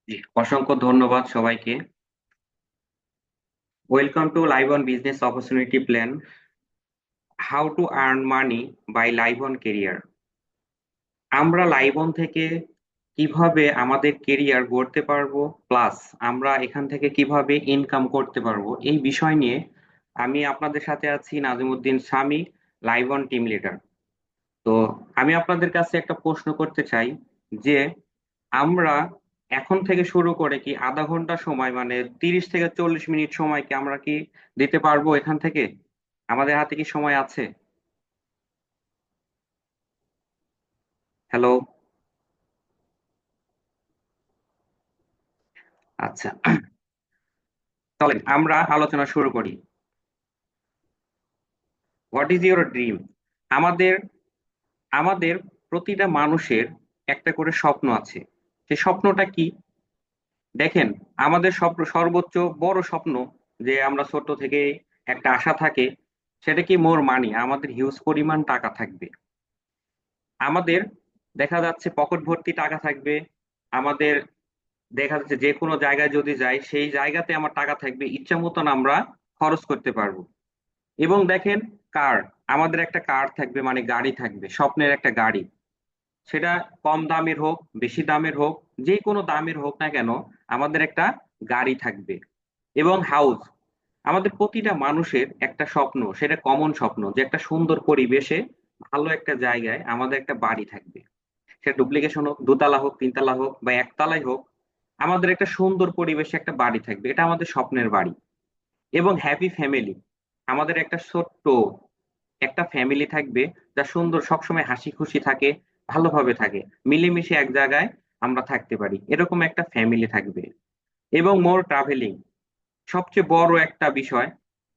জি, অসংখ্য ধন্যবাদ সবাইকে। Welcome to Live On business opportunity plan, how to earn money by Live On career. আমরা Live On থেকে কিভাবে আমাদের কেরিয়ার গড়তে পারবো, প্লাস আমরা এখান থেকে কিভাবে ইনকাম করতে পারবো, এই বিষয় নিয়ে আমি আপনাদের সাথে আছি নাজিমুদ্দিন স্বামী, লাইভ অন টিম লিডার। তো আমি আপনাদের কাছে একটা প্রশ্ন করতে চাই যে আমরা এখন থেকে শুরু করে কি আধা ঘন্টা সময়, মানে 30 থেকে 40 মিনিট সময় কি আমরা কি দিতে পারবো এখান থেকে? আমাদের হাতে কি সময় আছে? হ্যালো। আচ্ছা, চলেন আমরা আলোচনা শুরু করি। What is your dream? আমাদের আমাদের প্রতিটা মানুষের একটা করে স্বপ্ন আছে। সেই স্বপ্নটা কি? দেখেন, আমাদের স্বপ্ন, সর্বোচ্চ বড় স্বপ্ন যে আমরা ছোট থেকে একটা আশা থাকে, সেটা কি মোর মানি, আমাদের হিউজ পরিমাণ টাকা থাকবে। আমাদের দেখা যাচ্ছে পকেট ভর্তি টাকা থাকবে। আমাদের দেখা যাচ্ছে যে কোনো জায়গায় যদি যাই, সেই জায়গাতে আমার টাকা থাকবে, ইচ্ছা মতন আমরা খরচ করতে পারবো। এবং দেখেন, কার, আমাদের একটা কার থাকবে, মানে গাড়ি থাকবে, স্বপ্নের একটা গাড়ি। সেটা কম দামের হোক, বেশি দামের হোক, যে কোনো দামের হোক না কেন, আমাদের একটা গাড়ি থাকবে। এবং হাউস, আমাদের প্রতিটা মানুষের একটা স্বপ্ন, সেটা কমন স্বপ্ন, যে একটা সুন্দর পরিবেশে ভালো একটা জায়গায় আমাদের একটা বাড়ি থাকবে। সেটা ডুপ্লিকেশন হোক, দোতলা হোক, তিনতলা হোক, বা একতলাই হোক, আমাদের একটা সুন্দর পরিবেশে একটা বাড়ি থাকবে, এটা আমাদের স্বপ্নের বাড়ি। এবং হ্যাপি ফ্যামিলি, আমাদের একটা ছোট্ট একটা ফ্যামিলি থাকবে, যা সুন্দর, সবসময় হাসি খুশি থাকে, ভালোভাবে থাকে, মিলেমিশে এক জায়গায় আমরা থাকতে পারি, এরকম একটা ফ্যামিলি থাকবে। এবং মোর ট্রাভেলিং, সবচেয়ে বড় একটা বিষয়,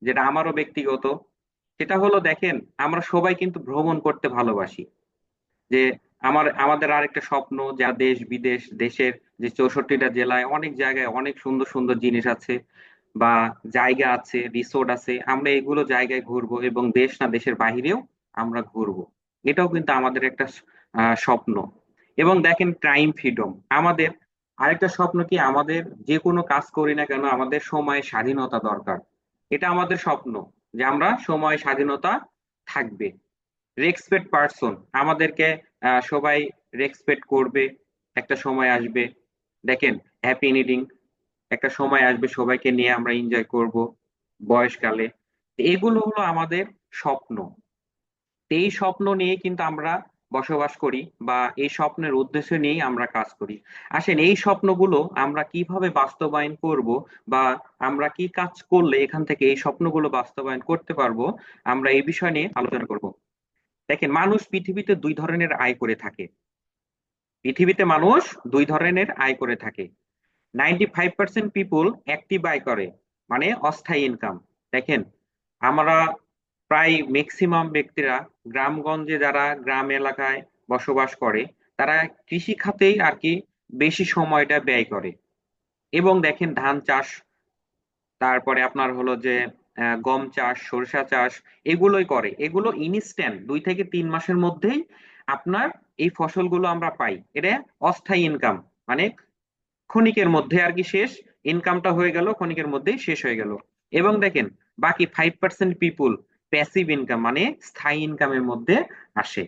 যেটা আমারও ব্যক্তিগত, সেটা হলো দেখেন, আমরা সবাই কিন্তু ভ্রমণ করতে ভালোবাসি। যে আমাদের আরেকটা স্বপ্ন, যা দেশ বিদেশ, দেশের যে 64টা জেলায় অনেক জায়গায় অনেক সুন্দর সুন্দর জিনিস আছে, বা জায়গা আছে, রিসোর্ট আছে, আমরা এগুলো জায়গায় ঘুরবো, এবং দেশ না দেশের বাইরেও আমরা ঘুরবো। এটাও কিন্তু আমাদের একটা স্বপ্ন। এবং দেখেন, টাইম ফ্রিডম, আমাদের আরেকটা স্বপ্ন কি, আমাদের যে কোনো কাজ করি না কেন আমাদের সময় স্বাধীনতা দরকার। এটা আমাদের স্বপ্ন, যে আমরা সময় স্বাধীনতা থাকবে। রেসপেক্ট পার্সন, আমাদেরকে সবাই রেসপেক্ট করবে, একটা সময় আসবে। দেখেন, হ্যাপি নিডিং, একটা সময় আসবে সবাইকে নিয়ে আমরা এনজয় করব বয়সকালে। এগুলো হলো আমাদের স্বপ্ন। তো এই স্বপ্ন নিয়ে কিন্তু আমরা বসবাস করি, বা এই স্বপ্নের উদ্দেশ্য নিয়েই আমরা কাজ করি। আসেন, এই স্বপ্নগুলো আমরা কিভাবে বাস্তবায়ন করব, বা আমরা কি কাজ করলে এখান থেকে এই স্বপ্নগুলো বাস্তবায়ন করতে পারবো, আমরা এই বিষয় নিয়ে আলোচনা করব। দেখেন, মানুষ পৃথিবীতে দুই ধরনের আয় করে থাকে। পৃথিবীতে মানুষ দুই ধরনের আয় করে থাকে। 95% পিপুল অ্যাক্টিভ আয় করে, মানে অস্থায়ী ইনকাম। দেখেন, আমরা প্রায় ম্যাক্সিমাম ব্যক্তিরা, গ্রামগঞ্জে যারা গ্রাম এলাকায় বসবাস করে, তারা কৃষি খাতেই আর কি বেশি সময়টা ব্যয় করে। এবং দেখেন, ধান চাষ, তারপরে আপনার হলো যে গম চাষ, সরিষা চাষ, এগুলোই করে। এগুলো ইনস্ট্যান্ট 2 থেকে 3 মাসের মধ্যেই আপনার এই ফসলগুলো আমরা পাই। এটা অস্থায়ী ইনকাম, মানে ক্ষণিকের মধ্যে আর কি শেষ, ইনকামটা হয়ে গেল, ক্ষণিকের মধ্যেই শেষ হয়ে গেল। এবং দেখেন, বাকি 5% পিপুল প্যাসিভ ইনকাম, মানে স্থায়ী ইনকামের মধ্যে আসে।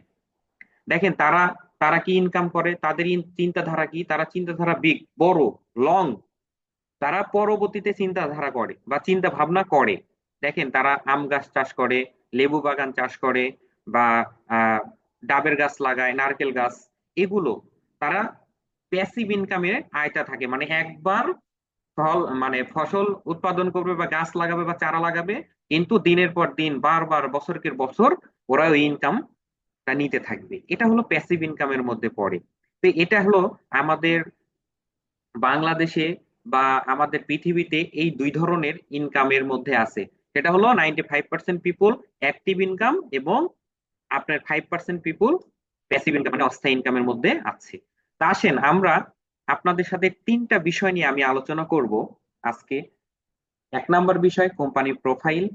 দেখেন, তারা তারা কি ইনকাম করে, তাদের চিন্তাধারা কি, তারা চিন্তাধারা বিগ, বড়, লং। তারা পরবর্তীতে চিন্তাধারা করে বা চিন্তা ভাবনা করে। দেখেন, তারা আম গাছ চাষ করে, লেবু বাগান চাষ করে, বা আহ ডাবের গাছ লাগায়, নারকেল গাছ, এগুলো। তারা প্যাসিভ ইনকামের আয়টা থাকে, মানে একবার ফল, মানে ফসল উৎপাদন করবে বা গাছ লাগাবে বা চারা লাগাবে, কিন্তু দিনের পর দিন, বারবার, বছরকে বছর ওরা ওই ইনকামটা নিতে থাকবে। এটা হলো প্যাসিভ ইনকামের মধ্যে পড়ে। তো এটা হলো আমাদের বাংলাদেশে বা আমাদের পৃথিবীতে এই দুই ধরনের ইনকামের মধ্যে আছে। সেটা হলো 95% পিপুল অ্যাক্টিভ ইনকাম, এবং আপনার 5% পিপুল প্যাসিভ ইনকাম, মানে অস্থায়ী ইনকামের মধ্যে আছে। তা আসেন, আমরা আপনাদের সাথে 3টা বিষয় নিয়ে আমি আলোচনা করব আজকে। 1 নাম্বার বিষয় কোম্পানি প্রোফাইল,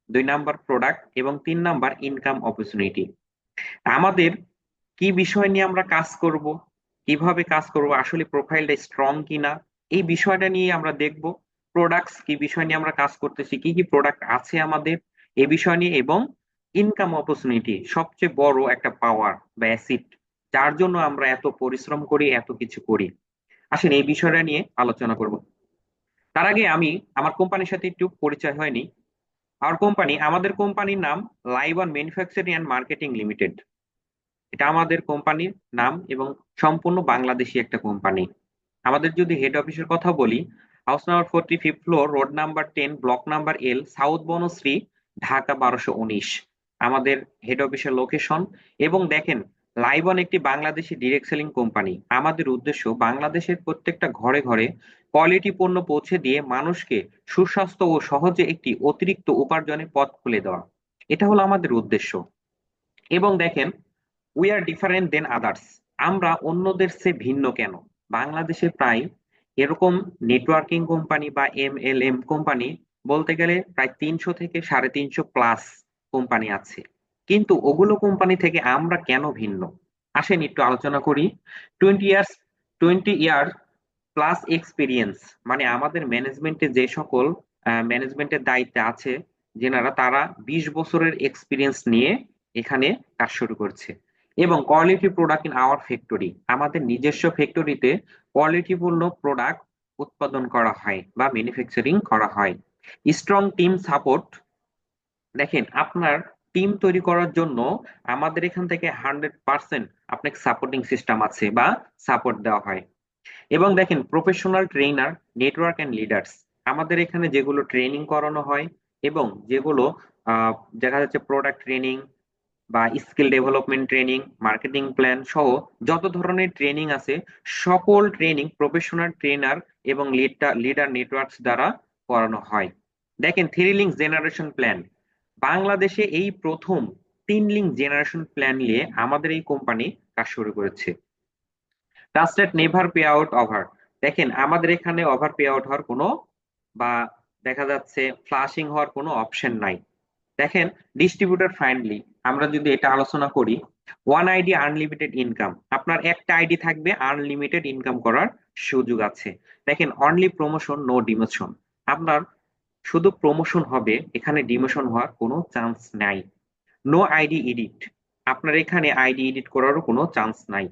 2 নাম্বার প্রোডাক্ট, এবং 3 নাম্বার ইনকাম অপরচুনিটি। আমাদের কি বিষয় নিয়ে আমরা কাজ করব, কিভাবে কাজ করব, আসলে প্রোফাইলটা স্ট্রং কিনা, এই বিষয়টা নিয়ে আমরা দেখব। প্রোডাক্টস কি বিষয় নিয়ে আমরা কাজ করতেছি, কি কি প্রোডাক্ট আছে আমাদের এই বিষয় নিয়ে, এবং ইনকাম অপরচুনিটি সবচেয়ে বড় একটা পাওয়ার বা অ্যাসিড, যার জন্য আমরা এত পরিশ্রম করি, এত কিছু করি। আসেন এই বিষয়টা নিয়ে আলোচনা করব। তার আগে আমি আমার কোম্পানির সাথে একটু পরিচয় হয়নি। আমাদের কোম্পানির নাম live on manufacturing and marketing limited. এটা আমাদের কোম্পানির নাম এবং সম্পূর্ণ বাংলাদেশি একটা কোম্পানি। আমাদের যদি হেড অফিসের কথা বলি, house number 45 floor, road number 10, block number L, south Banasree, Dhaka 1219 আমাদের হেড অফিসের লোকেশন। এবং দেখেন, লাইবন একটি বাংলাদেশি ডিরেক্ট সেলিং কোম্পানি। আমাদের উদ্দেশ্য বাংলাদেশের প্রত্যেকটা ঘরে ঘরে কোয়ালিটি পণ্য পৌঁছে দিয়ে মানুষকে সুস্বাস্থ্য ও সহজে একটি অতিরিক্ত উপার্জনের পথ খুলে দেওয়া। এটা হলো আমাদের উদ্দেশ্য। এবং দেখেন, we are different than others. আমরা অন্যদের চেয়ে ভিন্ন কেন? বাংলাদেশে প্রায় এরকম নেটওয়ার্কিং কোম্পানি বা MLM কোম্পানি বলতে গেলে প্রায় 300 থেকে 350 প্লাস কোম্পানি আছে। কিন্তু ওগুলো কোম্পানি থেকে আমরা কেন ভিন্ন? আসেন একটু আলোচনা করি। 20 ইয়ার্স, 20 ইয়ার প্লাস এক্সপিরিয়েন্স, মানে আমাদের ম্যানেজমেন্টে যে সকল ম্যানেজমেন্টের দায়িত্বে আছে যেনারা, তারা 20 বছরের এক্সপিরিয়েন্স নিয়ে এখানে কাজ শুরু করছে। এবং quality product in our factory, আমাদের নিজস্ব ফ্যাক্টরিতে কোয়ালিটিপূর্ণ প্রোডাক্ট উৎপাদন করা হয় বা ম্যানুফ্যাকচারিং করা হয়। স্ট্রং টিম সাপোর্ট, দেখেন আপনার টিম তৈরি করার জন্য আমাদের এখান থেকে 100% আপনাকে সাপোর্টিং সিস্টেম আছে বা সাপোর্ট দেওয়া হয়। এবং দেখেন, professional trainer, network and leaders, আমাদের এখানে যেগুলো ট্রেনিং করানো হয় এবং যেগুলো আহ, দেখা যাচ্ছে প্রোডাক্ট ট্রেনিং বা skill development training, marketing plan সহ যত ধরনের ট্রেনিং আছে, সকল ট্রেনিং প্রফেশনাল ট্রেনার এবং লিডার নেটওয়ার্কস দ্বারা করানো হয়। দেখেন, 3 লিঙ্ক জেনারেশন প্ল্যান, বাংলাদেশে এই প্রথম 3 লিঙ্ক জেনারেশন প্ল্যান নিয়ে আমাদের এই কোম্পানি কাজ শুরু করেছে। Trusted never pay out over, দেখেন আমাদের এখানে ওভার পে আউট হওয়ার কোনো বা দেখা যাচ্ছে ফ্লাশিং হওয়ার কোনো অপশন নাই। দেখেন, ডিস্ট্রিবিউটর ফ্রেন্ডলি, আমরা যদি এটা আলোচনা করি, ওয়ান আইডি আনলিমিটেড ইনকাম, আপনার একটা আইডি থাকবে, আনলিমিটেড ইনকাম করার সুযোগ আছে। দেখেন, অনলি প্রমোশন নো ডিমোশন, আপনার শুধু প্রমোশন হবে, এখানে ডিমোশন হওয়ার কোনো চান্স নাই। নো আইডি এডিট, আপনার এখানে আইডি এডিট করারও কোনো চান্স নাই।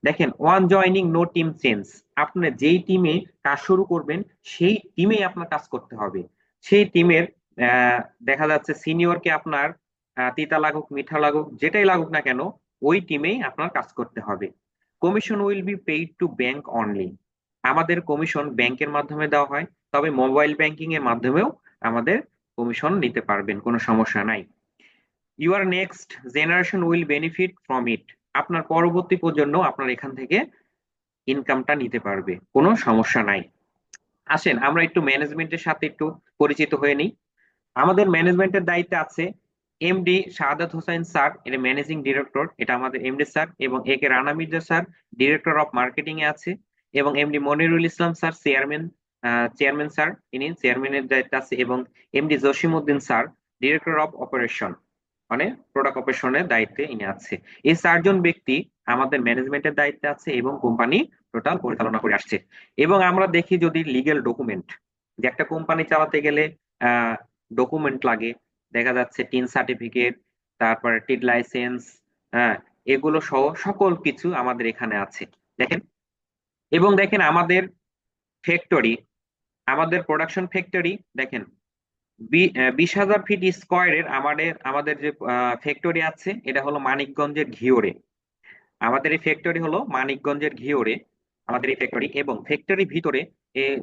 দেখেন, one joining no team change, আপনি যেই টিমে কাজ শুরু করবেন সেই টিমেই আপনার কাজ করতে হবে। সেই টিমের দেখা যাচ্ছে সিনিয়রকে আপনার তিতা লাগুক মিঠা লাগুক যেটাই লাগুক না কেন, ওই টিমেই আপনার কাজ করতে হবে। Commission will be paid to bank only, আমাদের কমিশন ব্যাংকের মাধ্যমে দেওয়া হয়, তবে মোবাইল ব্যাংকিং এর মাধ্যমেও আমাদের কমিশন নিতে পারবেন, কোনো সমস্যা নাই। Your next generation will benefit from it, আপনার পরবর্তী প্রজন্ম আপনার এখান থেকে ইনকামটা নিতে পারবে, কোনো সমস্যা নাই। আসেন আমরা একটু ম্যানেজমেন্টের সাথে একটু পরিচিত হয়ে নিই। আমাদের ম্যানেজমেন্টের দায়িত্বে আছে MD শাহাদাত হোসেন স্যার, এটা ম্যানেজিং ডিরেক্টর, এটা আমাদের MD স্যার। এবং AK Rana Mirza sir, director of marketing এ আছে। এবং MD Monirul Islam sir, chairman sir, ইনি চেয়ারম্যানের দায়িত্বে আছে। এবং MD Jasim Uddin sir, director of operation, মানে প্রোডাক্ট অপারেশনের দায়িত্বে ইনি আছে। এই 4জন ব্যক্তি আমাদের ম্যানেজমেন্টের দায়িত্বে আছে এবং কোম্পানি টোটাল পরিচালনা করে আসছে। এবং আমরা দেখি যদি লিগেল ডকুমেন্ট, যে একটা কোম্পানি চালাতে গেলে ডকুমেন্ট লাগে, দেখা যাচ্ছে টিন সার্টিফিকেট, তারপরে ট্রেড লাইসেন্স, হ্যাঁ, এগুলো সহ সকল কিছু আমাদের এখানে আছে। দেখেন, এবং দেখেন আমাদের ফ্যাক্টরি, আমাদের প্রোডাকশন ফ্যাক্টরি, দেখেন 20,000 ফিট স্কোয়ারের আমাদের আমাদের যে ফ্যাক্টরি আছে, এটা হলো মানিকগঞ্জের ঘিওরে। আমাদের এই ফ্যাক্টরি হলো মানিকগঞ্জের ঘিওরে আমাদের এই ফ্যাক্টরি। এবং ফ্যাক্টরির ভিতরে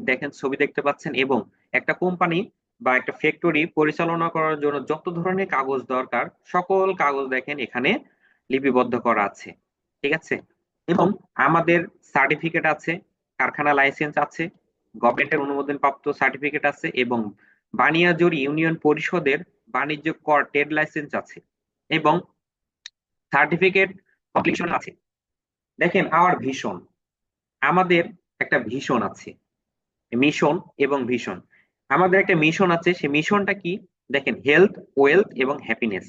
দেখেন ছবি দেখতে পাচ্ছেন। এবং একটা কোম্পানি বা একটা ফ্যাক্টরি পরিচালনা করার জন্য যত ধরনের কাগজ দরকার, সকল কাগজ দেখেন এখানে লিপিবদ্ধ করা আছে। ঠিক আছে। এবং আমাদের সার্টিফিকেট আছে, কারখানা লাইসেন্স আছে, গভর্নমেন্টের অনুমোদন প্রাপ্ত সার্টিফিকেট আছে, এবং বানিয়াজোর ইউনিয়ন পরিষদের বাণিজ্য কর ট্রেড লাইসেন্স আছে, এবং সার্টিফিকেট কমপ্লিশন আছে। দেখেন, আওয়ার ভিশন, আমাদের একটা ভিশন আছে, মিশন এবং ভিশন। আমাদের একটা মিশন আছে, সেই মিশনটা কি? দেখেন, হেলথ, ওয়েলথ এবং হ্যাপিনেস,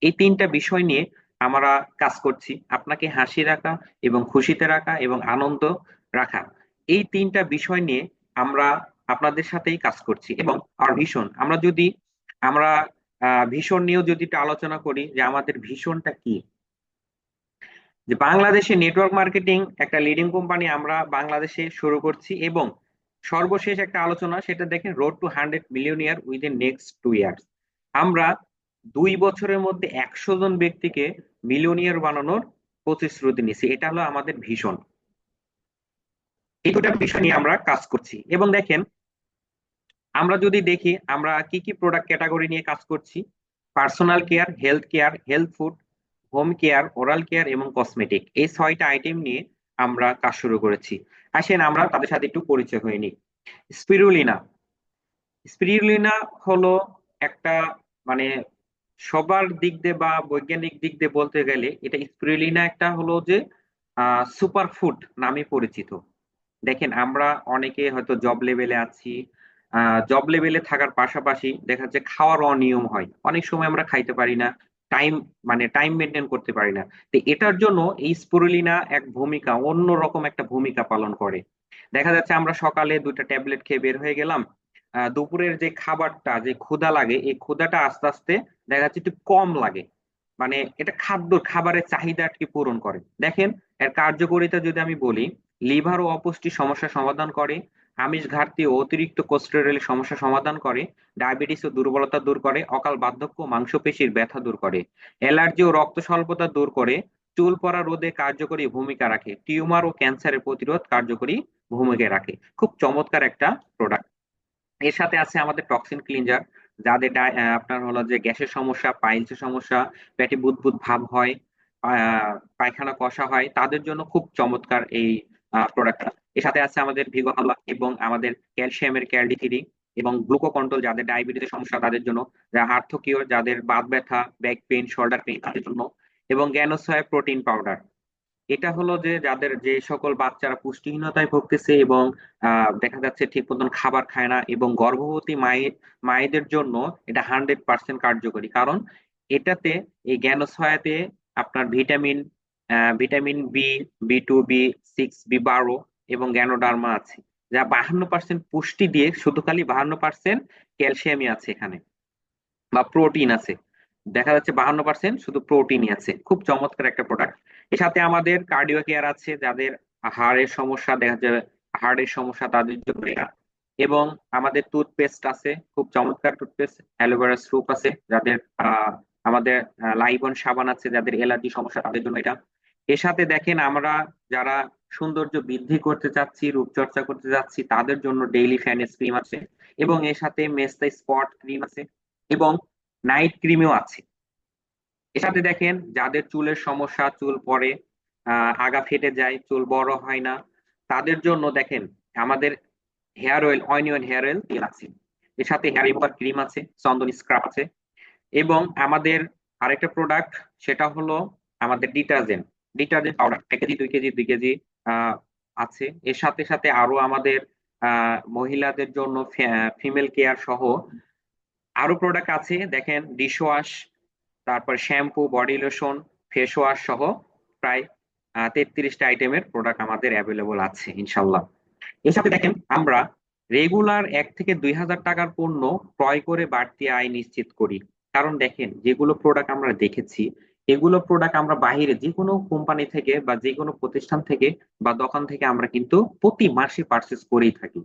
এই 3টা বিষয় নিয়ে আমরা কাজ করছি, আপনাকে হাসি রাখা এবং খুশিতে রাখা এবং আনন্দ রাখা, এই তিনটা বিষয় নিয়ে আমরা আপনাদের সাথেই কাজ করছি। এবং আর ভীষণ আমরা ভীষণ নিয়েও যদি একটু আলোচনা করি যে আমাদের ভীষণটা কি, যে বাংলাদেশে নেটওয়ার্ক মার্কেটিং একটা লিডিং কোম্পানি আমরা বাংলাদেশে শুরু করছি। এবং সর্বশেষ একটা আলোচনা সেটা দেখেন, road to 100 millionaire within next 2 years. আমরা 2 বছরের মধ্যে 100 জন ব্যক্তিকে মিলিয়নিয়ার বানানোর প্রতিশ্রুতি নিচ্ছি। এটা হলো আমাদের ভীষণ। এই দুটা বিষয় নিয়ে আমরা কাজ করছি। এবং দেখেন, আমরা যদি দেখি আমরা কি কি প্রোডাক্ট ক্যাটাগরি নিয়ে কাজ করছি: personal care, health food, home care, oral care এবং কসমেটিক, এই 6টা আইটেম নিয়ে আমরা কাজ শুরু করেছি। আসেন আমরা তাদের সাথে একটু পরিচয় হয়ে নিই। স্পিরুলিনা। স্পিরুলিনা হলো একটা, মানে সবার দিক দিয়ে বা বৈজ্ঞানিক দিক দিয়ে বলতে গেলে এটা স্পিরুলিনা একটা হলো যে সুপার ফুড নামে পরিচিত। দেখেন, আমরা অনেকে হয়তো জব লেভেলে আছি, জব লেভেলে থাকার পাশাপাশি দেখা যাচ্ছে খাওয়ার অনিয়ম হয়, অনেক সময় আমরা খাইতে পারি না, টাইম টাইম মেনটেন করতে পারি না। তো এটার জন্য এই স্পিরুলিনা এক ভূমিকা, অন্যরকম একটা ভূমিকা পালন করে। দেখা যাচ্ছে আমরা সকালে 2টা ট্যাবলেট খেয়ে বের হয়ে গেলাম, দুপুরের যে খাবারটা, যে ক্ষুধা লাগে, এই ক্ষুধাটা আস্তে আস্তে দেখা যাচ্ছে একটু কম লাগে। এটা খাবারের চাহিদাকে পূরণ করে। দেখেন, এর কার্যকারিতা যদি আমি বলি, লিভার ও অপুষ্টি সমস্যা সমাধান করে, আমিষ ঘাটতি ও অতিরিক্ত কোলেস্টেরলের সমস্যা সমাধান করে, ডায়াবেটিস ও দুর্বলতা দূর করে, অকাল বার্ধক্য ও মাংসপেশির ব্যথা দূর করে, অ্যালার্জি ও রক্ত স্বল্পতা দূর করে, চুল পড়া রোধে কার্যকরী ভূমিকা রাখে, টিউমার ও ক্যান্সারের প্রতিরোধ কার্যকরী ভূমিকা রাখে। খুব চমৎকার একটা প্রোডাক্ট। এর সাথে আছে আমাদের টক্সিন ক্লিনজার, যাদের আপনার হলো যে গ্যাসের সমস্যা, পাইলসের সমস্যা, পেটে বুদবুদ ভাব হয়, পায়খানা কষা হয়, তাদের জন্য খুব চমৎকার এই প্রোডাক্টটা। এর সাথে আছে আমাদের ভিগো হালুয়া এবং আমাদের ক্যালসিয়ামের ক্যালডি3, এবং গ্লুকো কন্ট্রোল, যাদের ডায়াবেটিসের সমস্যা তাদের জন্য, আর্থকিওর, যাদের বাত ব্যথা, ব্যাক পেইন, শোল্ডার পেইন তাদের জন্য, এবং জ্ঞানোসয় প্রোটিন পাউডার। এটা হলো যে যাদের, যে সকল বাচ্চারা পুষ্টিহীনতায় ভুগতেছে এবং দেখা যাচ্ছে ঠিক মতন খাবার খায় না, এবং গর্ভবতী মায়েদের জন্য এটা 100% কার্যকরী। কারণ এটাতে, এই জ্ঞানসহায়তে আপনার ভিটামিন বি 2, বি 6, বি 12 এবং জ্ঞানোডার্মা আছে, যা 52% পুষ্টি দিয়ে, শুধু খালি 52% ক্যালসিয়ামই আছে এখানে, বা প্রোটিন আছে। দেখা যাচ্ছে 52% শুধু প্রোটিনই আছে। খুব চমৎকার একটা প্রোডাক্ট। এর সাথে আমাদের কার্ডিও কেয়ার আছে, যাদের হাড়ের সমস্যা, দেখা যায় হার্টের সমস্যা তাদের জন্য এটা। এবং আমাদের টুথপেস্ট আছে, খুব চমৎকার টুথপেস্ট, অ্যালোভেরা স্যুপ আছে, যাদের আমাদের লাইবন সাবান আছে, যাদের অ্যালার্জি সমস্যা তাদের জন্য এটা। এর সাথে দেখেন, আমরা যারা সৌন্দর্য বৃদ্ধি করতে চাচ্ছি, রূপচর্চা করতে চাচ্ছি, তাদের জন্য ডেইলি ফ্যানেস ক্রিম আছে, এবং এর সাথে মেস্তা স্পট ক্রিম আছে, এবং নাইট ক্রিমও আছে। এর সাথে দেখেন, যাদের চুলের সমস্যা, চুল পড়ে, আগা ফেটে যায়, চুল বড় হয় না, তাদের জন্য দেখেন আমাদের অনিয়ন হেয়ার অয়েল তেল আছে। এর সাথে হেয়ার রিমুভার ক্রিম আছে, চন্দন স্ক্রাব আছে। এবং আমাদের আরেকটা প্রোডাক্ট, সেটা হলো আমাদের detergent detergent powder, 1 KG 2 KG 2 KG আহ আছে। এর সাথে সাথে আরো আমাদের মহিলাদের জন্য ফিমেল কেয়ার সহ আরো প্রোডাক্ট আছে। দেখেন, ডিশ ওয়াশ, তারপর shampoo, body lotion, face wash সহ প্রায় 33টা আইটেমের প্রোডাক্ট আমাদের অ্যাভেলেবল আছে ইনশাল্লাহ। এর সাথে দেখেন, আমরা রেগুলার 1 থেকে 2 হাজার টাকার পণ্য ক্রয় করে বাড়তি আয় নিশ্চিত করি। কারণ দেখেন, যেগুলো প্রোডাক্ট আমরা দেখেছি, এগুলো প্রোডাক্ট আমরা বাইরে যে কোনো কোম্পানি থেকে বা যে কোনো প্রতিষ্ঠান থেকে বা দোকান থেকে আমরা কিন্তু প্রতি মাসে পার্চেস করেই থাকি।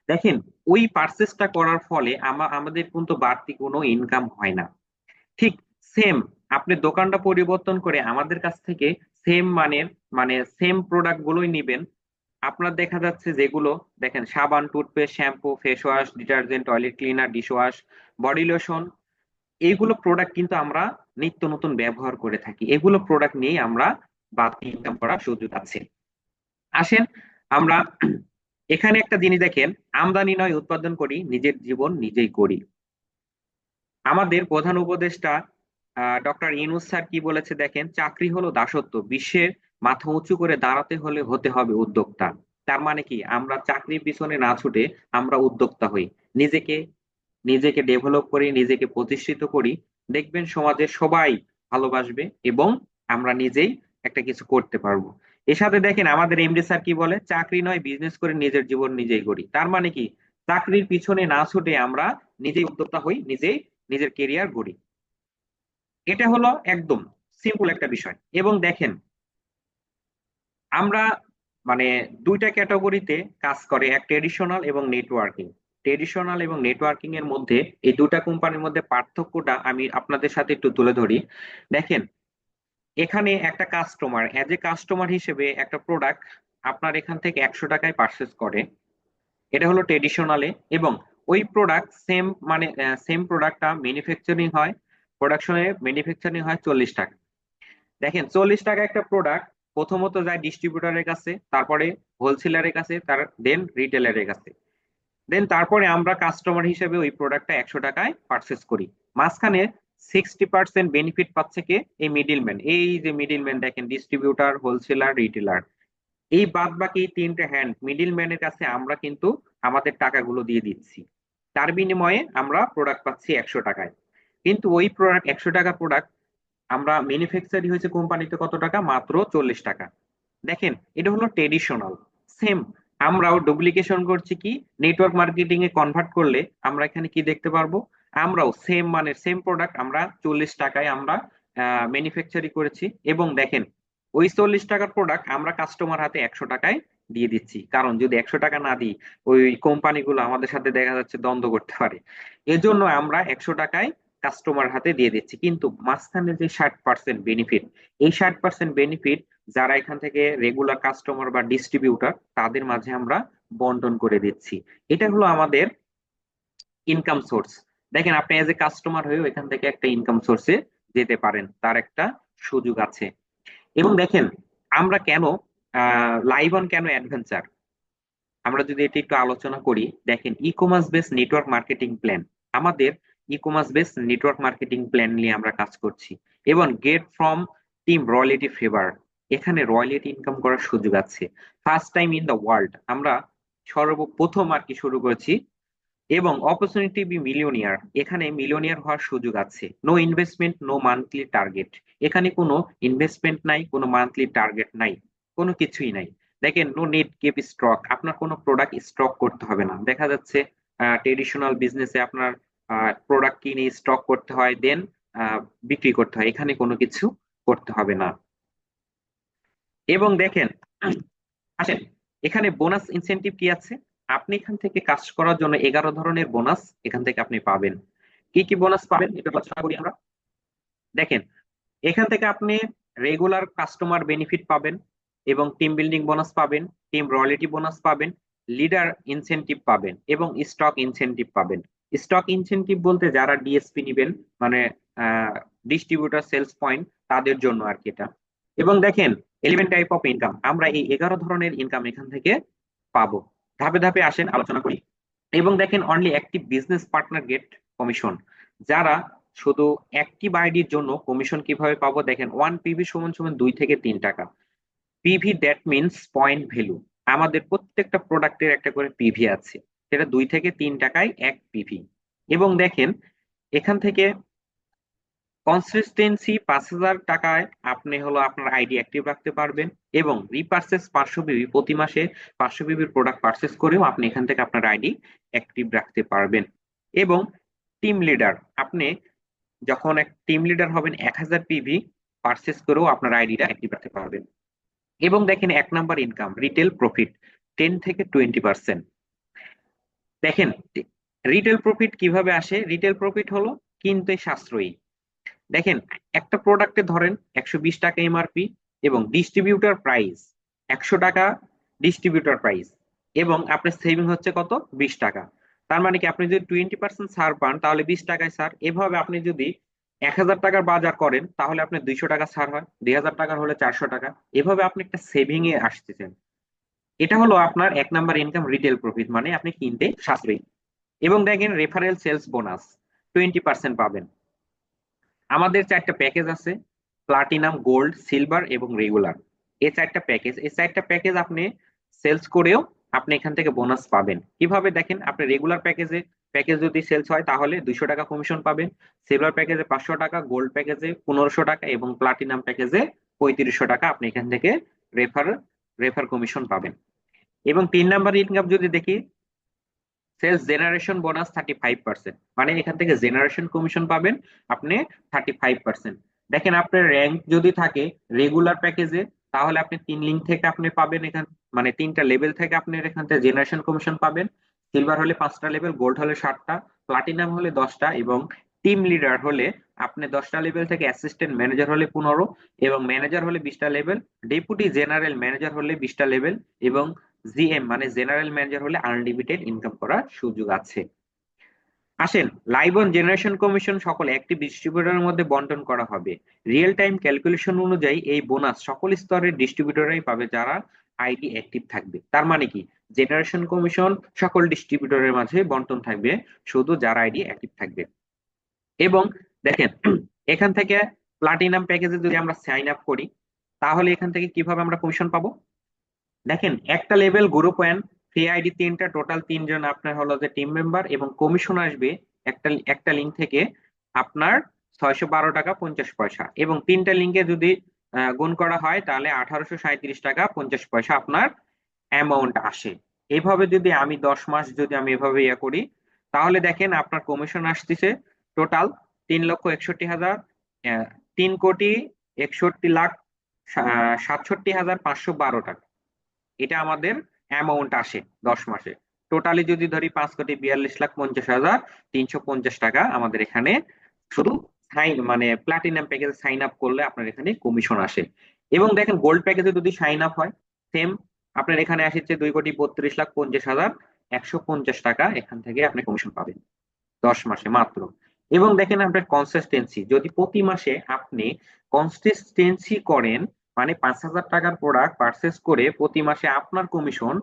দেখেন, ওই পার্চেসটা করার ফলে আমাদের কিন্তু বাড়তি কোনো ইনকাম হয় না। ঠিক সেম, আপনি দোকানটা পরিবর্তন করে আমাদের কাছ থেকে সেম মানের, সেম প্রোডাক্ট গুলোই নিবেন, আপনার দেখা যাচ্ছে যেগুলো, দেখেন, সাবান, toothpaste, shampoo, face wash, detergent, toilet cleaner, dish wash, body lotion, এইগুলো প্রোডাক্ট কিন্তু আমরা নিত্য নতুন ব্যবহার করে থাকি। এগুলো প্রোডাক্ট নিয়েই আমরা বাড়তি ইনকাম করার সুযোগ আছে। আসেন আমরা এখানে একটা জিনিস দেখেন, আমদানি নয় উৎপাদন করি, নিজের জীবন নিজেই করি। আমাদের প্রধান উপদেষ্টা ডক্টর ইউনূস স্যার কি বলেছে দেখেন, চাকরি হলো দাসত্ব, বিশ্বের মাথা উঁচু করে দাঁড়াতে হলে হতে হবে উদ্যোক্তা। তার মানে কি, আমরা চাকরির পিছনে না ছুটে আমরা উদ্যোক্তা হই, নিজেকে নিজেকে ডেভেলপ করি, নিজেকে প্রতিষ্ঠিত করি। দেখবেন সমাজের সবাই ভালোবাসবে এবং আমরা নিজেই একটা কিছু করতে পারবো। এর সাথে দেখেন আমাদের এমডি স্যার কি বলে, চাকরি নয় বিজনেস করে নিজের জীবন নিজেই গড়ি। তার মানে কি, চাকরির পিছনে না ছুটে আমরা নিজেই উদ্যোক্তা হই, নিজেই নিজের কেরিয়ার গড়ি। এটা হলো একদম সিম্পল একটা বিষয়। এবং দেখেন আমরা মানে দুইটা ক্যাটাগরিতে কাজ করে, এক ট্রেডিশনাল এবং নেটওয়ার্কিং। ট্রেডিশনাল এবং নেটওয়ার্কিং এর মধ্যে এই দুটা কোম্পানির মধ্যে পার্থক্যটা আমি আপনাদের সাথে একটু তুলে ধরি। দেখেন, এখানে একটা কাস্টমার এজ এ কাস্টমার হিসেবে একটা প্রোডাক্ট আপনার এখান থেকে 100 টাকায় পারচেস করে, এটা হলো ট্রেডিশনালে। এবং ওই প্রোডাক্ট সেম মানে সেম প্রোডাক্টটা ম্যানুফ্যাকচারিং হয়, প্রোডাকশনে ম্যানুফ্যাকচারিং হয় 40 টাকা। দেখেন 40 টাকা একটা প্রোডাক্ট প্রথমত যায় ডিস্ট্রিবিউটরের কাছে, তারপরে হোলসেলারের কাছে, তার দেন রিটেলারের কাছে, দেন তারপরে আমরা কাস্টমার হিসেবে ওই প্রোডাক্টটা 100 টাকায় পারচেস করি। মাঝখানে 60% বেনিফিট পাচ্ছে কে, এই মিডিলম্যান। এই যে মিডিলম্যান দেখেন, ডিস্ট্রিবিউটার, হোলসেলার, রিটেলার, এই বাদ বাকি তিনটে হ্যান্ড মিডিলম্যানের কাছে আমরা কিন্তু আমাদের টাকাগুলো দিয়ে দিচ্ছি। তার বিনিময়ে আমরা প্রোডাক্ট পাচ্ছি 100 টাকায়। কিন্তু ওই প্রোডাক্ট 100 টাকা প্রোডাক্ট আমরা ম্যানুফ্যাকচারি হয়েছে কোম্পানিতে কত টাকা, মাত্র 40 টাকা। দেখেন এটা হলো ট্রেডিশনাল। সেম আমরাও ডুপ্লিকেশন করছি কি, নেটওয়ার্ক মার্কেটিং এ কনভার্ট করলে আমরা এখানে কি দেখতে পারবো, আমরাও সেম মানের সেম প্রোডাক্ট আমরা 40 টাকায় আমরা ম্যানুফ্যাকচারিং করেছি। এবং দেখেন ওই 40 টাকার প্রোডাক্ট আমরা কাস্টমার হাতে 100 টাকায় দিয়ে দিচ্ছি। কারণ যদি 100 টাকা না দিই, ওই কোম্পানিগুলো আমাদের সাথে দেখা যাচ্ছে দ্বন্দ্ব করতে পারে। এজন্য আমরা 100 টাকায় কাস্টমার হাতে দিয়ে দিচ্ছি। কিন্তু মাঝখানে যে 60% বেনিফিট, এই 60% বেনিফিট যারা এখান থেকে রেগুলার কাস্টমার বা ডিস্ট্রিবিউটর তাদের মাঝে আমরা বন্টন করে দিচ্ছি। এটা হলো আমাদের ইনকাম সোর্স। দেখেন আপনি এজ এ কাস্টমার হয়েও এখান থেকে একটা ইনকাম সোর্সে যেতে পারেন, তার একটা সুযোগ আছে। এবং দেখেন আমরা কেন লাইভ অন কেন অ্যাডভেঞ্চার, আমরা যদি এটি একটু আলোচনা করি। দেখেন e commerce base network marketing plan, আমাদের e commerce base network marketing plan নিয়ে আমরা কাজ করছি। এবং get from team royalty favour, এখানে রয়্যালিটি ইনকাম করার সুযোগ আছে। First time in the world, আমরা সর্বপ্রথম আর কি শুরু করেছি। এবং অপরচুনিটি বি মিলিয়নিয়ার, এখানে মিলিয়নিয়ার হওয়ার সুযোগ আছে। No investment, no monthly target, এখানে কোনো ইনভেস্টমেন্ট নাই, কোনো মান্থলি টার্গেট নাই, কোনো কিছুই নাই। দেখেন নো নিড কিপ স্টক, আপনার কোনো প্রোডাক্ট স্টক করতে হবে না। দেখা যাচ্ছে ট্রেডিশনাল বিজনেসে আপনার প্রোডাক্ট কিনে স্টক করতে হয়, দেন বিক্রি করতে হয়, এখানে কোনো কিছু করতে হবে না। এবং দেখেন আসেন, এখানে বোনাস ইনসেনটিভ কি আছে, আপনি এখান থেকে কাজ করার জন্য 11 ধরনের বোনাস এখান থেকে আপনি পাবেন। কি কি বোনাস পাবেন এটা আলোচনা করি আমরা। দেখেন এখান থেকে আপনি রেগুলার কাস্টমার বেনিফিট পাবেন, এবং টিম বিল্ডিং বোনাস পাবেন, টিম রয়্যালিটি বোনাস পাবেন, লিডার ইনসেনটিভ পাবেন, এবং স্টক ইনসেনটিভ পাবেন। স্টক ইনসেনটিভ বলতে যারা ডিএসপি নিবেন, মানে ডিস্ট্রিবিউটর সেলস পয়েন্ট, তাদের জন্য আর কি এটা। এবং দেখেন 11 টাইপ অফ ইনকাম, আমরা এই 11 ধরনের ইনকাম এখান থেকে পাবো। ধাপে ধাপে আসেন আলোচনা করি। এবং দেখেন only active business partner get commission, যারা শুধু অ্যাক্টিভ আইডির জন্য কমিশন কিভাবে পাবো, দেখেন 1 পিভি সমান সমান 2 থেকে 3 টাকা। PV that means point value, আমাদের প্রত্যেকটা প্রোডাক্টের একটা করে পিভি আছে, সেটা 2 থেকে 3 টাকায় 1 পিভি। এবং দেখেন এখান থেকে কনসিস্টেন্সি 5,000 টাকায় আপনি হলো আপনার আইডি অ্যাক্টিভ রাখতে পারবেন। এবং রিপারচেস 500 পিভি, প্রতি মাসে 500 পিভির প্রোডাক্ট পারচেস করেও আপনি এখান থেকে আপনার আইডি অ্যাক্টিভ রাখতে পারবেন। এবং টিম লিডার, আপনি যখন এক টিম লিডার হবেন 1,000 পিভি পারচেস করেও আপনার আইডিটা অ্যাক্টিভ রাখতে পারবেন। এবং দেখেন 1 নাম্বার ইনকাম রিটেল প্রফিট 10 থেকে 20%। দেখেন রিটেল প্রফিট কিভাবে আসে, রিটেল প্রফিট হলো কিনতে সাশ্রয়ী। দেখেন একটা প্রোডাক্টে ধরেন 120 টাকা এমআরপি, এবং ডিস্ট্রিবিউটর প্রাইস 100 টাকা, ডিস্ট্রিবিউটর প্রাইস, এবং আপনার সেভিং হচ্ছে কত, 20 টাকা। তার মানে কি আপনি যদি 20% ছাড় পান তাহলে 20 টাকায় ছাড়। এভাবে আপনি যদি 1,000 টাকার বাজার করেন তাহলে আপনার 200 টাকা ছাড় হয়, 2,000 টাকার হলে 400 টাকা। এভাবে আপনি একটা সেভিং এ আসতেছেন। এটা হলো আপনার 1 নাম্বার ইনকাম রিটেল প্রফিট, মানে আপনি কিনতে সাশ্রয়ী। এবং দেখেন রেফারেল সেলস বোনাস 20% পাবেন। আমাদের 4টা প্যাকেজ আছে, প্লাটিনাম, গোল্ড, সিলভার এবং রেগুলার। এই 4টা প্যাকেজ আপনি সেলস করেও আপনি এখান থেকে বোনাস পাবেন। কিভাবে, দেখেন আপনি রেগুলার প্যাকেজে প্যাকেজ যদি সেলস হয় তাহলে 200 টাকা কমিশন পাবেন, সিলভার প্যাকেজে 500 টাকা, গোল্ড প্যাকেজে 1500 টাকা এবং প্লাটিনাম প্যাকেজে 3500 টাকা আপনি এখান থেকে রেফার রেফার কমিশন পাবেন। এবং 3 নাম্বার ইনকাম যদি দেখি, সেলস জেনারেশন বোনাস 35%, মানে এখান থেকে জেনারেশন কমিশন পাবেন আপনি 35%। দেখেন আপনার র্যাঙ্ক যদি থাকে রেগুলার প্যাকেজে, তাহলে আপনি 3 লিঙ্ক থেকে আপনি পাবেন এখান, মানে 3টা লেভেল থেকে আপনি এখান থেকে জেনারেশন কমিশন পাবেন। সিলভার হলে 5টা লেভেল, গোল্ড হলে 7টা, প্লাটিনাম হলে 10টা এবং টিম লিডার হলে আপনি 10টা লেভেল থেকে অ্যাসিস্ট্যান্ট ম্যানেজার হলে 15 এবং ম্যানেজার হলে 20টা লেভেল, ডেপুটি জেনারেল ম্যানেজার হলে 20টা লেভেল এবং জিএম মানে জেনারেল ম্যানেজার হলে আনলিমিটেড ইনকাম করার সুযোগ আছে। আসেন, লাইভ অন জেনারেশন কমিশন সকল অ্যাক্টিভ ডিস্ট্রিবিউটরের মধ্যে বন্টন করা হবে। রিয়েল টাইম ক্যালকুলেশন অনুযায়ী এই বোনাস সকল স্তরের ডিস্ট্রিবিউটররাই পাবে যারা আইডি অ্যাক্টিভ থাকবে। তার মানে কি, জেনারেশন কমিশন সকল ডিস্ট্রিবিউটরের মাঝে বন্টন থাকবে শুধু যারা আইডি অ্যাক্টিভ থাকবে। এবং দেখেন, এখান থেকে প্লাটিনাম প্যাকেজে যদি আমরা সাইন আপ করি তাহলে এখান থেকে কিভাবে আমরা কমিশন পাবো? দেখেন, একটা level group one, free ID 3টা, টোটাল 3 জন আপনার হলো যে টিম মেম্বার এবং কমিশন আসবে একটা একটা লিঙ্ক থেকে আপনার 612 টাকা 50 পয়সা এবং 3টা লিঙ্কে যদি গুণ করা হয় তাহলে 1837 টাকা 50 পয়সা আপনার অ্যামাউন্ট আসে। এইভাবে যদি আমি 10 মাস যদি আমি এভাবে ইয়ে করি তাহলে দেখেন আপনার কমিশন আসতেছে টোটাল 3,61,000, 3,61,67,512 টাকা। এটা আমাদের অ্যামাউন্ট আসে 10 মাসে। টোটালি যদি ধরি 5,42,50,350 টাকা আমাদের এখানে শুধু সাইন মানে প্লাটিনাম প্যাকেজে সাইন আপ করলে আপনার এখানে কমিশন আসে। এবং দেখেন গোল্ড প্যাকেজে যদি সাইন আপ হয় সেম আপনার এখানে আসছে 2,32,50,150 টাকা এখান থেকে আপনি কমিশন পাবেন 10 মাসে মাত্র। এবং দেখেন আপনার কনসিস্টেন্সি, যদি প্রতি মাসে আপনি কনসিস্টেন্সি করেন, মানে 5,000 টাকার প্রোডাক্ট পারচেস করে প্রতি মাসে আপনার কমিশন,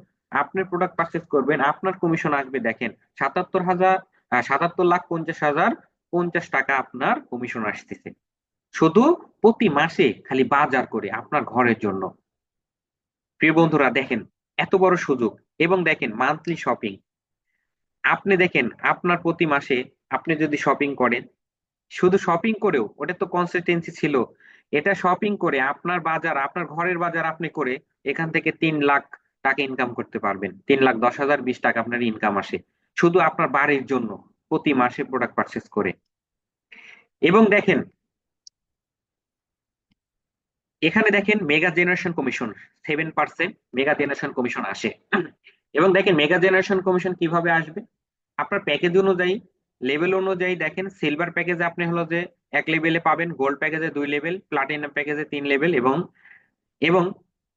আপনি প্রোডাক্ট পারচেস করবেন আপনার কমিশন আসবে দেখেন 77,50,50 আপনার কমিশন আসতেছে শুধু প্রতি মাসে খালি বাজার করে আপনার ঘরের জন্য। প্রিয় বন্ধুরা দেখেন, এত বড় সুযোগ। এবং দেখেন মান্থলি শপিং, আপনি দেখেন আপনার প্রতি মাসে আপনি যদি শপিং করেন, শুধু শপিং করেও ওটা তো কনসিস্টেন্সি ছিল, এটা শপিং করে আপনার বাজার আপনার ঘরের বাজার আপনি করে এখান থেকে 3 লাখ টাকা ইনকাম করতে পারবেন। 3,10,020 টাকা আপনার ইনকাম আসে শুধু আপনার বাড়ির জন্য প্রতি মাসে প্রোডাক্ট পারচেস করে। এবং দেখেন এখানে দেখেন mega generation commission 7% mega generation commission আসে। এবং দেখেন মেগা জেনারেশন কমিশন কিভাবে আসবে, আপনার প্যাকেজ অনুযায়ী লেভেল অনুযায়ী দেখেন সিলভার প্যাকেজে আপনি হলো যে 1 লেভেলে পাবেন, গোল্ড প্যাকেজে 2 লেভেল, প্লাটিনাম প্যাকেজে 3 লেভেল এবং এবং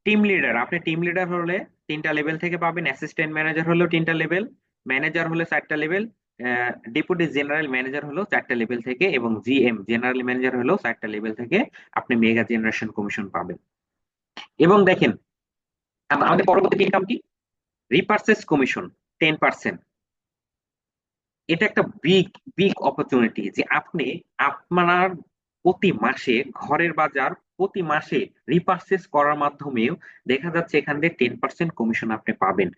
টিম লিডার, আপনি টিম লিডার হলে 3টা লেভেল থেকে পাবেন, অ্যাসিস্ট্যান্ট ম্যানেজার হলেও 3টা লেভেল, ম্যানেজার হলে 4টা লেভেল, ডেপুটি জেনারেল ম্যানেজার হলেও 4টা লেভেল থেকে এবং জিএম জেনারেল ম্যানেজার হলেও 4টা লেভেল থেকে আপনি মেগা জেনারেশন কমিশন পাবেন। এবং দেখেন আমাদের পরবর্তী ইনকাম কি, রিপারচেস কমিশন 10%। এটা একটা বিগ বিগ অপরচুনিটি যে আপনি আপনার প্রতি মাসে ঘরের বাজার প্রতি মাসে রিপারচেস করার মাধ্যমেও দেখা যাচ্ছে এখান থেকে 10% কমিশন আপনি পাবেন।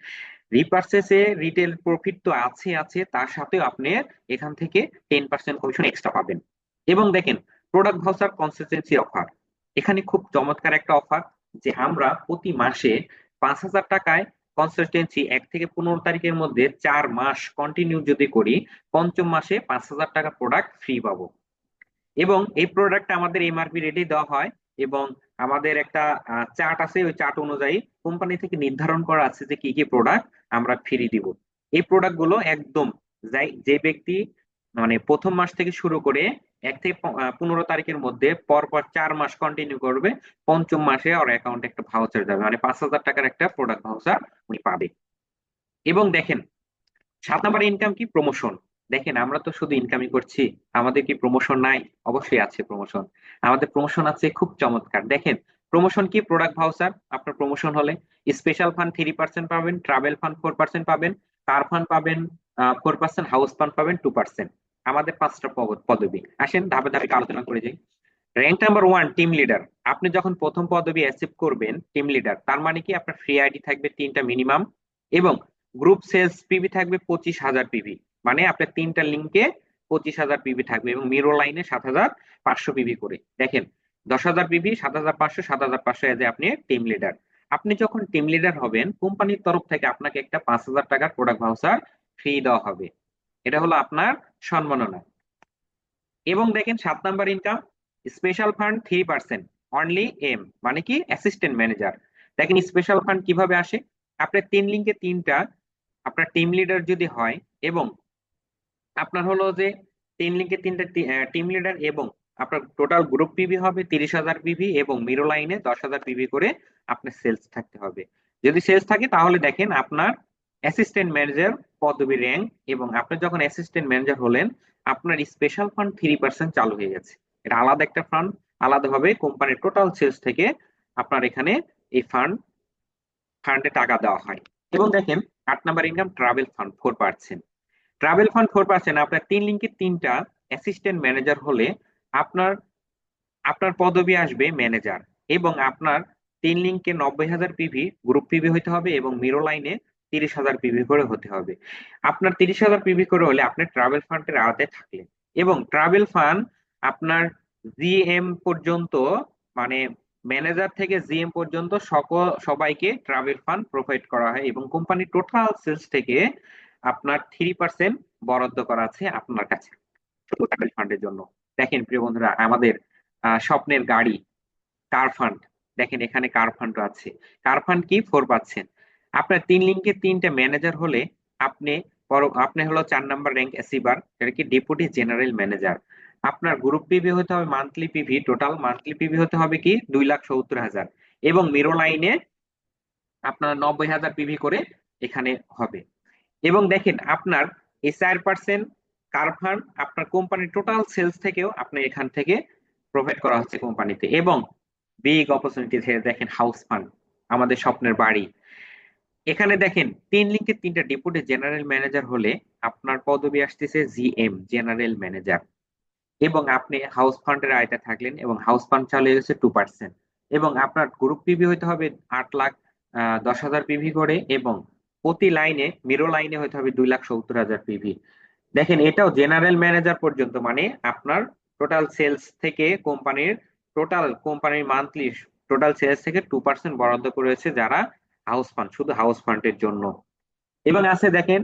রিপারচেসে রিটেল প্রফিট তো আছে আছে, তার সাথেও আপনি এখান থেকে 10% কমিশন এক্সট্রা পাবেন। এবং দেখেন প্রোডাক্ট ভাউচার কনসিস্টেন্সি অফার, এখানে খুব চমৎকার একটা অফার যে আমরা প্রতি মাসে 5,000 টাকায় কনসিস্টেন্সি 1 থেকে 15 তারিখের মধ্যে 4 মাস কন্টিনিউ যদি করি, পঞ্চম মাসে 5,000 টাকা প্রোডাক্ট ফ্রি পাবো। এবং এই প্রোডাক্টটা আমাদের এমআরপি রেটে দেওয়া হয় এবং আমাদের একটা চার্ট আছে, ওই চার্ট অনুযায়ী কোম্পানি থেকে নির্ধারণ করা আছে যে কি কি প্রোডাক্ট আমরা ফ্রি দিব। এই প্রোডাক্ট গুলো একদম যে ব্যক্তি মানে প্রথম মাস থেকে শুরু করে 1 থেকে 15 তারিখের মধ্যে পর পর 4 মাস কন্টিনিউ করবে, পঞ্চম মাসে ওর অ্যাকাউন্টে একটা ভাউচার যাবে, মানে 5,000 টাকার একটা প্রোডাক্ট ভাউচার উনি পাবে। এবং দেখেন 7 নাম্বার ইনকাম কি, প্রমোশন। দেখেন আমরা তো শুধু ইনকামই করছি, আমাদের কি প্রমোশন নাই? অবশ্যই আছে প্রমোশন। আমাদের প্রমোশন আছে খুব চমৎকার। দেখেন প্রমোশন কি, প্রোডাক্ট ভাউচার আপনার প্রমোশন হলে স্পেশাল ফান্ড 3% পাবেন, ট্রাভেল ফান্ড 4% পাবেন, কার ফান্ড পাবেন 4%, হাউস ফান্ড পাবেন 2%। আমাদের 5টা পদবি, আসেন ধাপে ধাপে আলোচনা করে যাই। র্যাঙ্ক নাম্বার 1 টিম লিডার, আপনি যখন প্রথম পদবি অ্যাচিভ করবেন টিম লিডার, তার মানে কি আপনার ফ্রি আইডি থাকবে 3টা মিনিমাম এবং গ্রুপ সেলস পিভি থাকবে 25,000 পিভি। মানে আপনার তিনটা লিঙ্কে 25,000 পিভি থাকবে এবং মিরর লাইনে 7,500 পিভি করে। দেখেন 10,000 পিভি, 7,500, 7,500 এজ আপনি টিম লিডার। আপনি যখন টিম লিডার হবেন কোম্পানির তরফ থেকে আপনাকে একটা 5,000 টাকার প্রোডাক্ট ভাউচার ফ্রি দেওয়া হবে। এটা হলো আপনার সম্মাননা। এবং দেখেন 7 number income, special fund 3%, only M, মানে কি অ্যাসিস্ট্যান্ট ম্যানেজার। দেখেন স্পেশাল ফান্ড কিভাবে আসে। আপনার 3 লিঙ্কে 3টা, আপনার টিম লিডার যদি হয় এবং আপনার হলো যে 3 লিঙ্কে 3টা টিম লিডার এবং আপনার টোটাল গ্রুপ পিভি হবে 30,000 পিভি এবং মিরো লাইনে 10,000 পিভি করে আপনার সেলস থাকতে হবে। যদি সেলস থাকে তাহলে দেখেন আপনার অ্যাসিস্ট্যান্ট ম্যানেজার পদবি র্যাঙ্ক, এবং আপনি যখন অ্যাসিস্ট্যান্ট ম্যানেজার হলেন আপনার স্পেশাল ফান্ড 3% চালু হয়ে গেছে। এটা আলাদা একটা ফান্ড, আলাদাভাবে কোম্পানির টোটাল সেলস থেকে আপনার এখানে এই ফান্ডে টাকা দেওয়া হয়। এবং দেখেন 8 number income, travel fund 4%। Travel fund 4%, আপনার 3 লিঙ্কে 3টা অ্যাসিস্ট্যান্ট ম্যানেজার হলে আপনার আপনার পদবি আসবে ম্যানেজার, এবং আপনার 3 লিঙ্কে 90,000 পিভি গ্রুপ পিভি হতে হবে এবং মিরো লাইনে 30,000 পিভি করে হতে হবে। আপনার 30,000 পিভি করে হলে আপনি ট্রাভেল ফান্ডের আওতায় থাকলেন। এবং ট্রাভেল ফান্ড আপনার জিএম পর্যন্ত, মানে ম্যানেজার থেকে জিএম পর্যন্ত সকল সবাইকে ট্রাভেল ফান্ড প্রোভাইড করা হয় এবং কোম্পানির টোটাল সেলস থেকে আপনার 3% বরাদ্দ করা আছে আপনার কাছে শুধু ট্রাভেল ফান্ডের জন্য। দেখেন প্রিয় বন্ধুরা, আমাদের স্বপ্নের গাড়ি কার ফান্ড, দেখেন এখানে কার ফান্ড আছে। কার ফান্ড কি 4%। আপনার 3 লিঙ্কে 3টা ম্যানেজার হলে আপনি আপনি হলো 4 নাম্বার র্যাঙ্ক অ্যাচিভার, এটা কি ডেপুটি জেনারেল ম্যানেজার। আপনার গ্রুপ পিভি হতে হবে monthly PV, total monthly PV হতে হবে কি 2,70,000 এবং মিরো লাইনে আপনার 90,000 পিভি করে এখানে হবে। এবং দেখেন আপনার এই 4% কার ফান্ড আপনার কোম্পানির টোটাল সেলস থেকেও আপনার এখান থেকে প্রোভাইড করা হচ্ছে কোম্পানিতে। এবং বিগ অপরচুনিটি দেখেন হাউস ফান্ড, আমাদের স্বপ্নের বাড়ি। এখানে দেখেন 3 লিঙ্কে 3টা ডেপুটি জেনারেল ম্যানেজার হলে আপনার পদবি আসতেছে জিএম, জেনারেল ম্যানেজার। এবং আপনি হাউস ফান্ডের আয়তায় থাকলেন এবং হাউস ফান্ড চালু হয়েছে 2%। এবং আপনার গ্রুপ পিভি হতে হবে 8,10,000 পিভি করে এবং প্রতি লাইনে মিরো লাইনে হতে হবে 2,70,000 পিভি। দেখেন এটাও জেনারেল ম্যানেজার পর্যন্ত, মানে আপনার টোটাল সেলস থেকে কোম্পানির মান্থলি টোটাল সেলস থেকে 2% বরাদ্দ করেছে যারা হাউস ফান্ড, শুধু হাউস ফান্ডের জন্য। এবং আছে দেখেন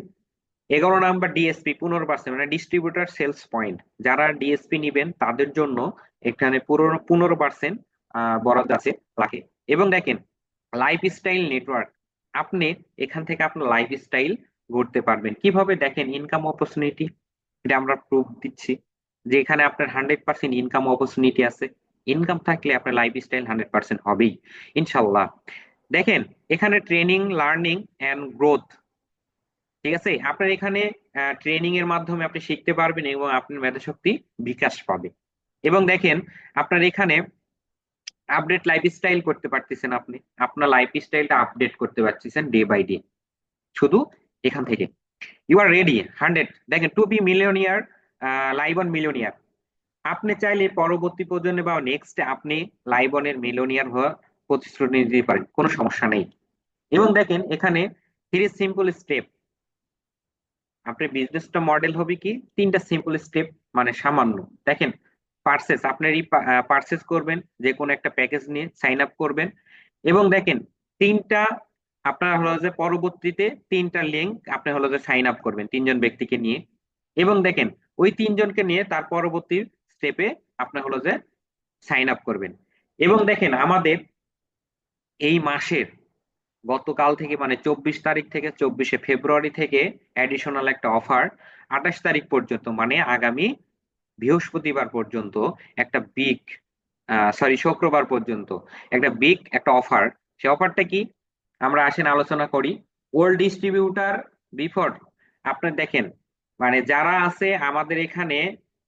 11 নাম্বার ডিএসপি 15%, মানে ডিস্ট্রিবিউটার সেলস পয়েন্ট, যারা ডিএসপি নিবেন তাদের জন্য এখানে পুরো 15% বরাদ্দ আছে লাগে। এবং দেখেন লাইফস্টাইল নেটওয়ার্ক, আপনি এখান থেকে আপনার লাইফস্টাইল গড়তে পারবেন কিভাবে। দেখেন ইনকাম অপরচুনিটি, এটা আমরা প্রুফ দিচ্ছি যে এখানে আপনার 100% ইনকাম অপরচুনিটি আছে। ইনকাম থাকলে আপনার লাইফস্টাইল 100% হবেই ইনশাল্লাহ। দেখেন এখানে ট্রেনিং, লার্নিং এন্ড গ্রোথ, ঠিক আছে। আপনার এখানে ট্রেনিং এর মাধ্যমে আপনি শিখতে পারবেন এবং আপনার মেধাশক্তি বিকাশ পাবে। এবং দেখেন আপনার এখানে আপডেট লাইফস্টাইল করতে পারতেছেন, আপনি আপনার লাইফস্টাইলটা আপডেট করতে পারতেছেন ডে বাই ডে শুধু এখান থেকে। ইউ আর রেডি 100, দেখেন to be millionaire, Live On millionaire. আপনি চাইলে পরবর্তী প্রজন্মে বা নেক্সট আপনি লাইবনের মিলিয়নিয়ার হওয়ার প্রতিশ্রুতি দিতে পারেন, কোনো সমস্যা নেই। এবং দেখেন এখানে 3 সিম্পল স্টেপ, আপনার বিজনেসটা মডেল হবে কি 3টা সিম্পল স্টেপ, মানে সামান্য। দেখেন পার্সেস, আপনার এই পার্সেস করবেন যে কোনো একটা প্যাকেজ নিয়ে সাইন আপ করবেন। এবং দেখেন 3টা আপনার হলো যে পরবর্তীতে 3টা লিঙ্ক আপনি হলো যে সাইন আপ করবেন 3জন ব্যক্তিকে নিয়ে। এবং দেখেন ওই 3জনকে নিয়ে তার পরবর্তী স্টেপে আপনি হলো যে সাইন আপ করবেন। এবং দেখেন আমাদের এই মাসের গতকাল থেকে, মানে 24 তারিখ থেকে 24শে ফেব্রুয়ারি থেকে অ্যাডিশনাল একটা অফার 28 তারিখ পর্যন্ত, মানে আগামী বৃহস্পতিবার পর্যন্ত একটা বিগ, শুক্রবার পর্যন্ত একটা অফার। সে অফারটা কি আমরা আসেন আলোচনা করি। ওল্ড ডিস্ট্রিবিউটার বিফোর, আপনার দেখেন মানে যারা আছে আমাদের এখানে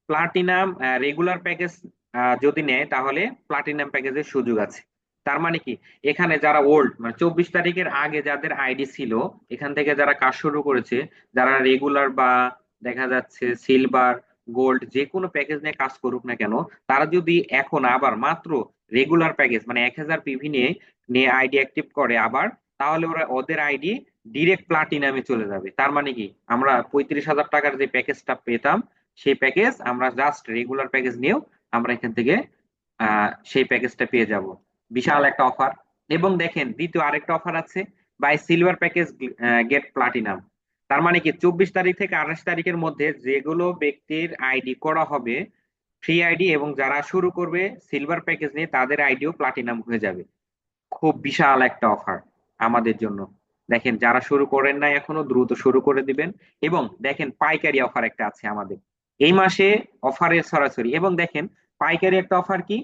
প্লাটিনাম রেগুলার প্যাকেজ যদি নেয় তাহলে প্লাটিনাম প্যাকেজের সুযোগ আছে। তার মানে কি এখানে যারা ওল্ড, মানে 24 তারিখের আগে যাদের আইডি ছিল, এখান থেকে যারা কাজ শুরু করেছে, যারা রেগুলার বা দেখা যাচ্ছে সিলভার, গোল্ড যে কোনো প্যাকেজ নিয়ে কাজ করুক না কেন, তারা যদি এখন আবার মাত্র রেগুলার প্যাকেজ মানে 1,000 পিভি নিয়ে নিয়ে আইডি অ্যাক্টিভ করে আবার তাহলে ওদের আইডি ডিরেক্ট প্লাটিনামে চলে যাবে। তার মানে কি, আমরা 35,000 টাকার যে প্যাকেজটা পেতাম, সেই প্যাকেজ আমরা জাস্ট রেগুলার প্যাকেজ নিয়েও আমরা এখান থেকে সেই প্যাকেজটা পেয়ে যাব। বিশাল একটা অফার। এবং দেখেন দ্বিতীয় আরেকটা অফার আছে, buy silver package get platinum. তার মানে কি, 24 তারিখ থেকে 28 তারিখের মধ্যে যেগুলো ব্যক্তির আইডি করা হবে ফ্রি আইডি, এবং যারা শুরু করবে সিলভার প্যাকেজ নিয়ে, তাদের আইডিও প্লাটিনাম হয়ে যাবে। খুব বিশাল একটা অফার আমাদের জন্য। দেখেন, যারা শুরু করেন নাই এখনো, দ্রুত শুরু করে দিবেন। এবং দেখেন পাইকারি অফার একটা আছে আমাদের এই মাসে, অফারের সরাসরি। এবং দেখেন পাইকারি একটা অফার কি,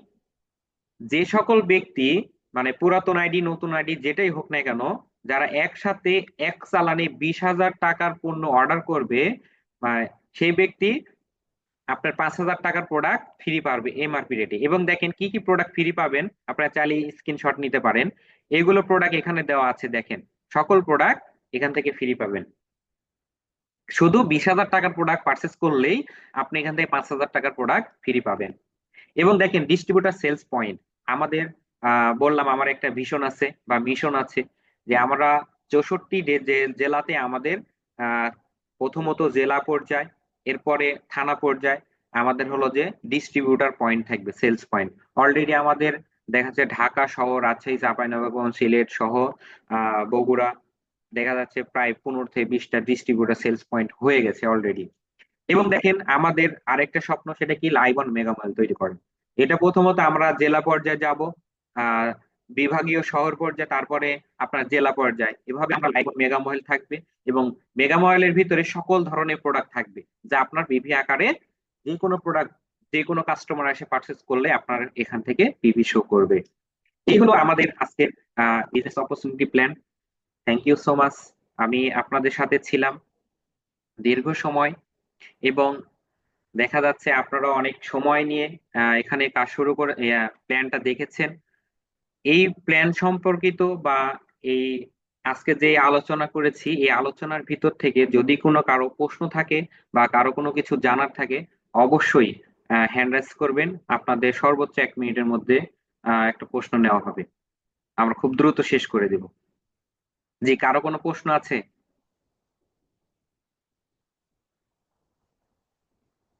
যে সকল ব্যক্তি মানে পুরাতন আইডি নতুন আইডি যেটাই হোক না কেন, যারা একসাথে এক চালানে 20,000 টাকার পণ্য অর্ডার করবে, মানে সেই ব্যক্তি আপনার 5,000 টাকার প্রোডাক্ট ফ্রি পাবে এমআরপি রেটে। এবং দেখেন কি কি প্রোডাক্ট ফ্রি পাবেন, আপনারা চাইলে স্ক্রিনশট নিতে পারেন। এগুলো প্রোডাক্ট এখানে দেওয়া আছে, দেখেন সকল প্রোডাক্ট এখান থেকে ফ্রি পাবেন। শুধু 20,000 টাকার প্রোডাক্ট পারচেস করলেই আপনি এখান থেকে 5,000 টাকার প্রোডাক্ট ফ্রি পাবেন। এবং দেখেন ডিস্ট্রিবিউটার সেলস পয়েন্ট আমাদের, বললাম আমার একটা ভিশন আছে বা মিশন আছে, যে আমরা 64 জেলাতে আমাদের আহ, প্রথমত জেলা পর্যায়, এরপরে থানা পর্যায়ে আমাদের হলো যে ডিস্ট্রিবিউটার পয়েন্ট থাকবে, সেলস পয়েন্ট। অলরেডি আমাদের দেখা যাচ্ছে ঢাকা সহ, রাজশাহী, চাঁপাইনবাবগঞ্জ, সিলেট সহ বগুড়া, দেখা যাচ্ছে প্রায় 15 থেকে 20টা ডিস্ট্রিবিউটার সেলস পয়েন্ট হয়ে গেছে অলরেডি। এবং দেখেন আমাদের আরেকটা স্বপ্ন, সেটা কি, লাইভ অন মেগা মল তৈরি করেন। এটা প্রথমত আমরা জেলা পর্যায়ে যাব, আহ বিভাগীয় শহর পর্যায়ে, তারপরে আপনার জেলা পর্যায়ে, এভাবে আমরা লাইভ অন মেগা মল থাকবে। এবং মেগা মলের ভিতরে সকল ধরনের প্রোডাক্ট থাকবে, যা আপনার বিভি আকারে যে কোনো প্রোডাক্ট, যে কোনো কাস্টমার এসে পারচেস করলে আপনার এখান থেকে বিভি শো করবে। এই হলো আমাদের আজকের business opportunity plan. Thank you so much. আমি আপনাদের সাথে ছিলাম দীর্ঘ সময়, এবং দেখা যাচ্ছে আপনারা অনেক সময় নিয়ে এখানে কাজ শুরু করে প্ল্যানটা দেখেছেন। এই প্ল্যান সম্পর্কিত বা এই আজকে যে আলোচনা করেছি, এই আলোচনার ভিতর থেকে যদি কোনো কারো প্রশ্ন থাকে বা কারো কোনো কিছু জানার থাকে, অবশ্যই হ্যান্ড রাইজ করবেন। আপনাদের সর্বোচ্চ 1 মিনিটের মধ্যে একটা প্রশ্ন নেওয়া হবে। আমরা খুব দ্রুত শেষ করে দেব। জি, কারো কোনো প্রশ্ন আছে?